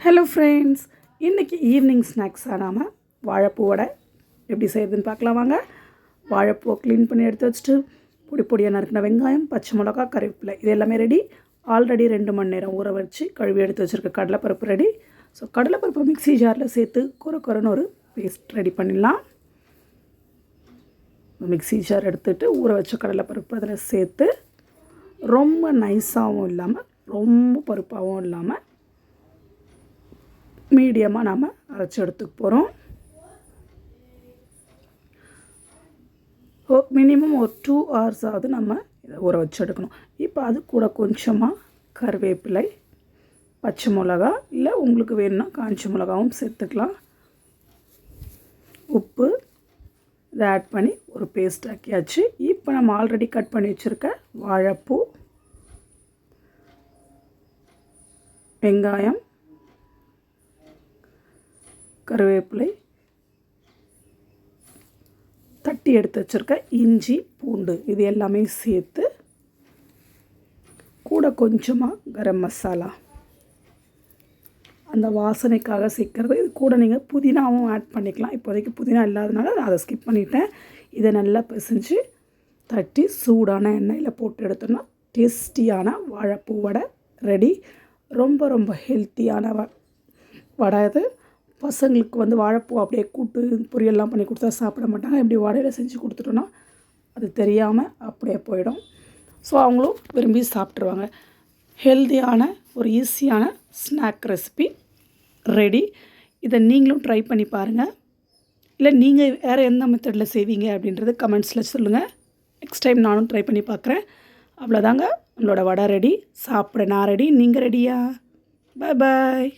Hello friends, இன்றைக்கி evening ஸ்நாக்ஸாக நாம் வாழைப்பூ வடை எப்படி செய்கிறதுன்னு பார்க்கலாம் வாங்க. வாழைப்பூவை க்ளீன் பண்ணி எடுத்து வச்சுட்டு பொடி பொடியாக நறுக்கின வெங்காயம், பச்சை மிளகா, கருவேப்பிலை இது எல்லாமே ரெடி. ஆல்ரெடி 2 மணி நேரம் ஊற வச்சு கழுவி எடுத்து வச்சுருக்க கடலைப்பருப்பு ரெடி. ஸோ கடலைப்பருப்பை மிக்ஸி ஜாரில் சேர்த்து கொரன்னு ஒரு பேஸ்ட் ரெடி பண்ணிடலாம். மிக்ஸி ஜார் எடுத்துகிட்டு ஊற வச்ச கடலைப்பருப்பு அதில் சேர்த்து ரொம்ப நைஸாகவும் இல்லாமல் ரொம்ப பருப்பாகவும் இல்லாமல் மீடியமாக நாம் அரைச்சி எடுத்துக்க போகிறோம். மினிமம் ஒரு 2 hours ஆகுது நம்ம இதை ஊற வச்சு எடுக்கணும். இப்போ அது கூட கொஞ்சமாக கருவேப்பிலை, பச்சை மிளகா, இல்லை உங்களுக்கு வேணும்னா காஞ்ச மிளகாவும் சேர்த்துக்கலாம். உப்பு இதை ஆட் பண்ணி ஒரு பேஸ்ட் ஆக்கியாச்சு. இப்போ நம்ம ஆல்ரெடி கட் பண்ணி வச்சுருக்க வாழைப்பூ, வெங்காயம், கருவேப்பிலை, தட்டி எடுத்து வச்சுருக்க இஞ்சி, பூண்டு இது எல்லாமே சேர்த்து கூட கொஞ்சமாக கரம் மசாலா அந்த வாசனைக்காக சேர்க்குறது. இது கூட நீங்கள் புதினாவும் ஆட் பண்ணிக்கலாம். இப்போதைக்கு புதினா இல்லாதனால நான் அதை ஸ்கிப் பண்ணிட்டேன். இதை நல்லா பிசைஞ்சு தட்டி சூடான எண்ணெயில் போட்டு எடுத்தோம்னா டேஸ்டியான வாழைப்பூ வடை ரெடி. ரொம்ப ரொம்ப ஹெல்த்தியான வடை இது. பசங்களுக்கு வாழைப்பூ அப்படியே கூட்டு பொரியல்லாம் பண்ணி கொடுத்தா சாப்பிட மாட்டாங்க. இப்படி வடையில் செஞ்சு கொடுத்துட்டோன்னா அது தெரியாமல் அப்படியே போயிடும். ஸோ அவங்களும் விரும்பி சாப்பிட்ருவாங்க. ஹெல்த்தியான ஒரு ஈஸியான ஸ்நாக் ரெசிபி ரெடி. இதை நீங்களும் ட்ரை பண்ணி பாருங்கள். இல்லை நீங்கள் வேறு எந்த மெத்தடில் செய்வீங்க அப்படின்றது கமெண்ட்ஸில் சொல்லுங்கள். நெக்ஸ்ட் டைம் நானும் ட்ரை பண்ணி பார்க்குறேன். அவ்வளோதாங்க, நம்மளோட வடை ரெடி. சாப்பிட நான் ரெடி. நீங்கள் ரெடியா? பாய் பாய்.